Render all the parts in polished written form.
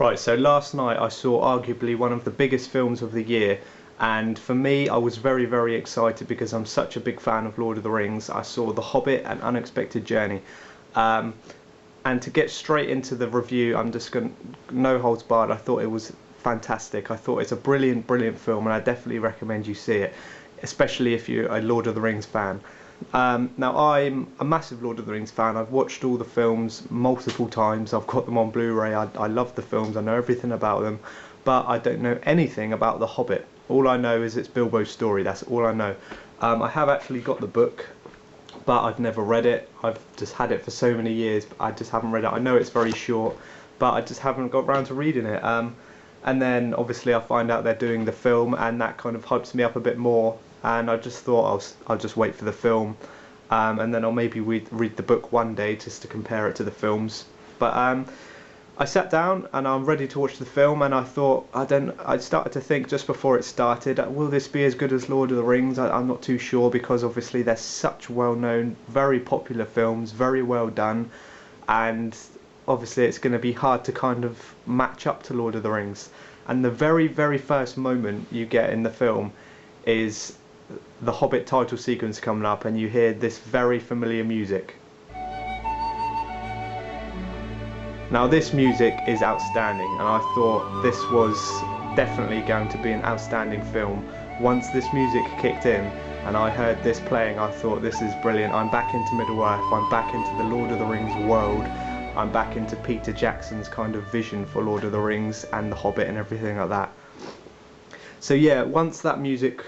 Right, so last night I saw arguably one of the biggest films of the year, and for me, I was very, very excited because I'm such a big fan of Lord of the Rings. I saw The Hobbit: An Unexpected Journey. Um, and to get straight into the review, I'm just going no holds barred. I thought it was fantastic. I thought it's a brilliant, brilliant film, and I definitely recommend you see it, especially if you're a Lord of the Rings fan. Now, I'm a massive Lord of the Rings fan. I've watched all the films multiple times. I've got them on Blu-ray. I love the films. I know everything about them, but I don't know anything about The Hobbit. All I know is it's Bilbo's story. That's all I know. I have actually got the book, but I've never read it. I've just had it for so many years, but I just haven't read it. I know it's very short, but I just haven't got round to reading it. And then obviously I find out they're doing the film, and that kind of hypes me up a bit more. And I just thought I'll just wait for the film, and then I'll maybe read the book one day just to compare it to the films. But I sat down and I'm ready to watch the film, and I thought I started to think just before it started, will this be as good as Lord of the Rings? I'm not too sure, because obviously they're such well-known, very popular films, very well done, and obviously it's going to be hard to kind of match up to Lord of the Rings. And the very, very first moment you get in the film is the Hobbit title sequence coming up, and you hear this very familiar music. Now this music is outstanding, and I thought this was definitely going to be an outstanding film. Once this music kicked in and I heard this playing, I thought, this is brilliant. I'm back into Middle-earth, I'm back into the Lord of the Rings world, I'm back into Peter Jackson's kind of vision for Lord of the Rings and the Hobbit and everything like that. So yeah, once that music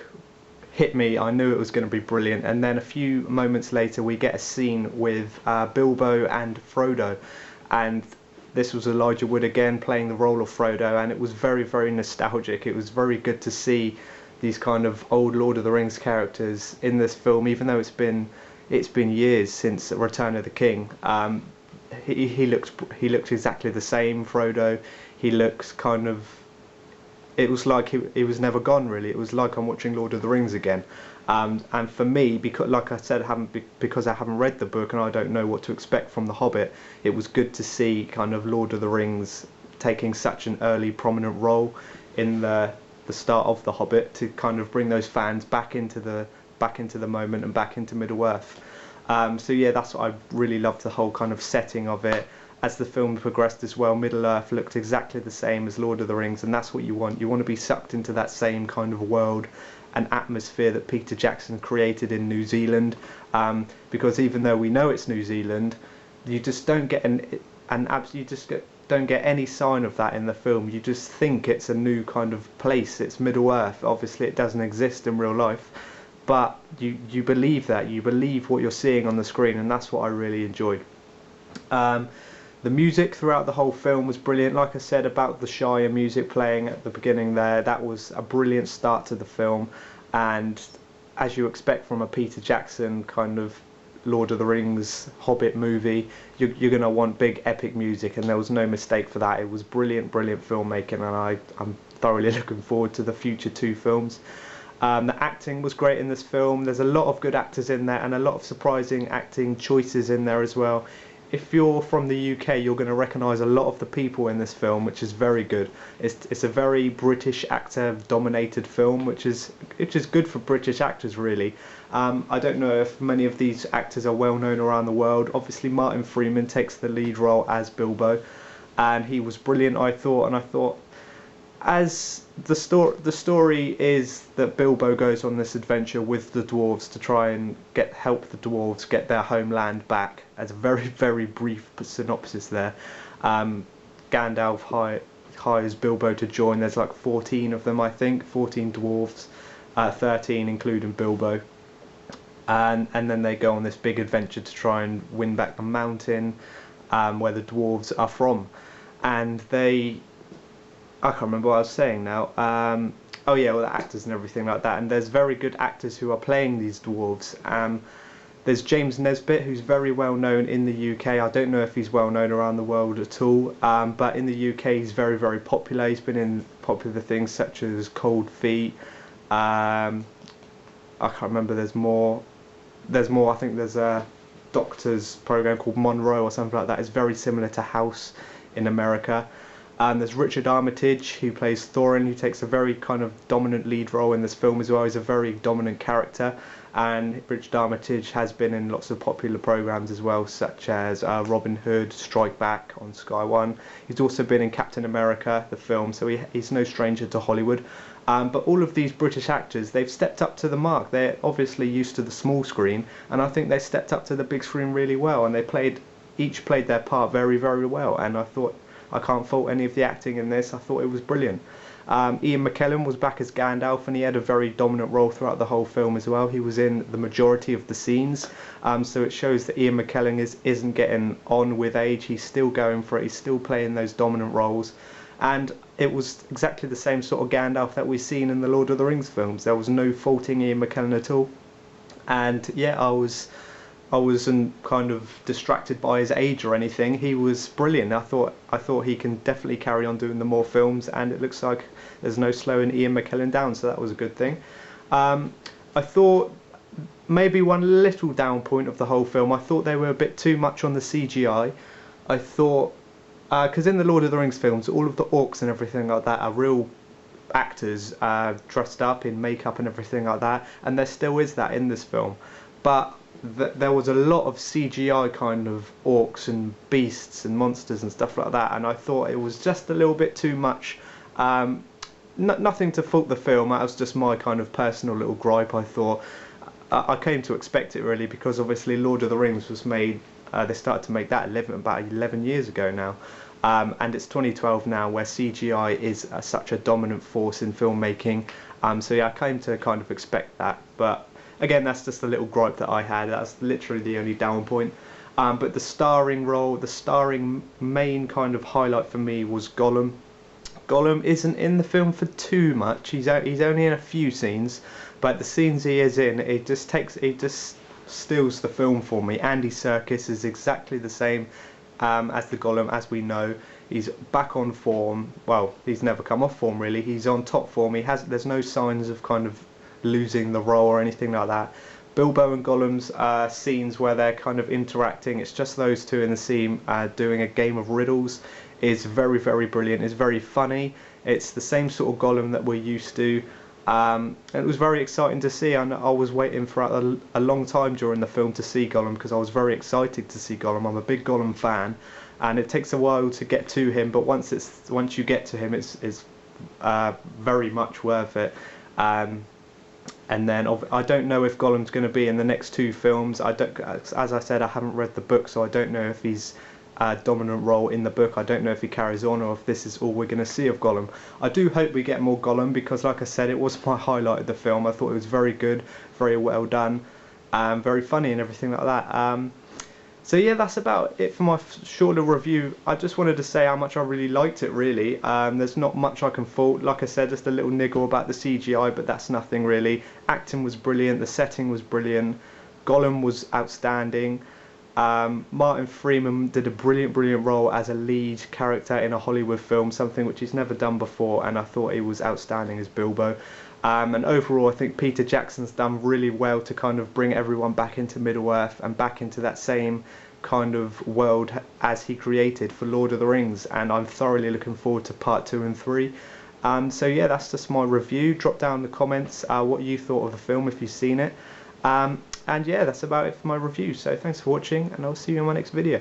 hit me, I knew it was going to be brilliant. And then a few moments later we get a scene with Bilbo and Frodo, and this was Elijah Wood again playing the role of Frodo, and it was very, very nostalgic. It was very good to see these kind of old Lord of the Rings characters in this film, even though it's been years since Return of the King. He looks exactly the same, Frodo. He looks kind of, it was like he was never gone, really. It was like I'm watching Lord of the Rings again. And for me, because like I said, because I haven't read the book and I don't know what to expect from The Hobbit, it was good to see kind of Lord of the Rings taking such an early prominent role in the start of The Hobbit, to kind of bring those fans back into the moment and back into Middle-earth. So yeah, that's what I really loved, the whole kind of setting of it. As the film progressed as well, Middle-earth looked exactly the same as Lord of the Rings, and that's what you want. You want to be sucked into that same kind of world and atmosphere that Peter Jackson created in New Zealand, because even though we know it's New Zealand, you just don't get don't get any sign of that in the film. You just think it's a new kind of place. It's Middle-earth. Obviously it doesn't exist in real life, but you believe that. You believe what you're seeing on the screen, and that's what I really enjoyed. The music throughout the whole film was brilliant. Like I said about the Shire music playing at the beginning there, that was a brilliant start to the film, and as you expect from a Peter Jackson kind of Lord of the Rings Hobbit movie, you're going to want big epic music, and there was no mistake for that. It was brilliant, brilliant filmmaking, and I'm thoroughly looking forward to the future two films. The acting was great in this film. There's a lot of good actors in there, and a lot of surprising acting choices in there as well. If you're from the UK, you're going to recognise a lot of the people in this film, which is very good. It's a very British actor-dominated film, which is good for British actors, really. I don't know if many of these actors are well known around the world. Obviously, Martin Freeman takes the lead role as Bilbo, and he was brilliant, I thought. And I thought, as the story is that Bilbo goes on this adventure with the dwarves to try and help the dwarves get their homeland back. As a very, very brief synopsis there, Gandalf hires Bilbo to join. There's like 14 of them, I think, 14 dwarves, 13 including Bilbo, and then they go on this big adventure to try and win back the mountain where the dwarves are from. And I can't remember what I was saying now. Oh yeah, well, the actors and everything like that. And there's very good actors who are playing these dwarves. There's James Nesbitt, who's very well known in the UK. I don't know if he's well known around the world at all, but in the UK he's very, very popular. He's been in popular things such as Cold Feet. I can't remember. There's more. I think there's a doctor's program called Monroe or something like that. It's very similar to House in America. There's Richard Armitage, who plays Thorin, who takes a very kind of dominant lead role in this film as well. He's a very dominant character, and Richard Armitage has been in lots of popular programs as well, such as Robin Hood, Strike Back on Sky One. He's also been in Captain America, the film, so he's no stranger to Hollywood. But all of these British actors, they've stepped up to the mark. They're obviously used to the small screen, and I think they stepped up to the big screen really well, and each played their part very, very well, and I thought, I can't fault any of the acting in this. I thought it was brilliant. Ian McKellen was back as Gandalf, and he had a very dominant role throughout the whole film as well. He was in the majority of the scenes, so it shows that Ian McKellen isn't getting on with age. He's still going for it. He's still playing those dominant roles, and it was exactly the same sort of Gandalf that we've seen in the Lord of the Rings films. There was no faulting Ian McKellen at all, and yeah, I wasn't kind of distracted by his age or anything. He was brilliant. I thought he can definitely carry on doing the more films, and it looks like there's no slowing Ian McKellen down, so that was a good thing. I thought maybe one little down point of the whole film, I thought they were a bit too much on the CGI. I thought, because in the Lord of the Rings films, all of the orcs and everything like that are real actors dressed up in makeup and everything like that, and there still is that in this film. But there was a lot of CGI kind of orcs and beasts and monsters and stuff like that, and I thought it was just a little bit too much. Nothing to fault the film, that was just my kind of personal little gripe. I thought I came to expect it really, because obviously Lord of the Rings was made, they started to make that about 11 years ago now, and it's 2012 now, where CGI is such a dominant force in filmmaking. So yeah, I came to kind of expect that, but again, that's just a little gripe that I had. That's literally the only down point. But the starring role, the starring main kind of highlight for me was Gollum. Gollum isn't in the film for too much. He's only in a few scenes, but the scenes he is in, it just steals the film for me. Andy Serkis is exactly the same as the Gollum, as we know. He's back on form. Well, he's never come off form really. He's on top form. There's no signs of kind of losing the role or anything like that. Bilbo and Gollum's scenes where they're kind of interacting, it's just those two in the scene doing a game of riddles, is very, very brilliant. It's very funny. It's the same sort of Gollum that we're used to. It was very exciting to see, and I was waiting for a long time during the film to see Gollum, because I was very excited to see Gollum. I'm a big Gollum fan, and it takes a while to get to him, but once you get to him, it's very much worth it. And then I don't know if Gollum's going to be in the next two films. As I said, I haven't read the book, so I don't know if he's a dominant role in the book. I don't know if he carries on, or if this is all we're going to see of Gollum. I do hope we get more Gollum, because like I said, it was my highlight of the film. I thought it was very good, very well done, very funny and everything like that. So yeah, that's about it for my short little review. I just wanted to say how much I really liked it, really. There's not much I can fault. Like I said, just a little niggle about the CGI, but that's nothing really. Acting was brilliant, the setting was brilliant, Gollum was outstanding. Martin Freeman did a brilliant role as a lead character in a Hollywood film, something which he's never done before, and I thought he was outstanding as Bilbo. And overall, I think Peter Jackson's done really well to kind of bring everyone back into Middle-earth and back into that same kind of world as he created for Lord of the Rings, and I'm thoroughly looking forward to part 2 and 3. So yeah, that's just my review. Drop down in the comments what you thought of the film if you've seen it. And yeah, that's about it for my review. So thanks for watching, and I'll see you in my next video.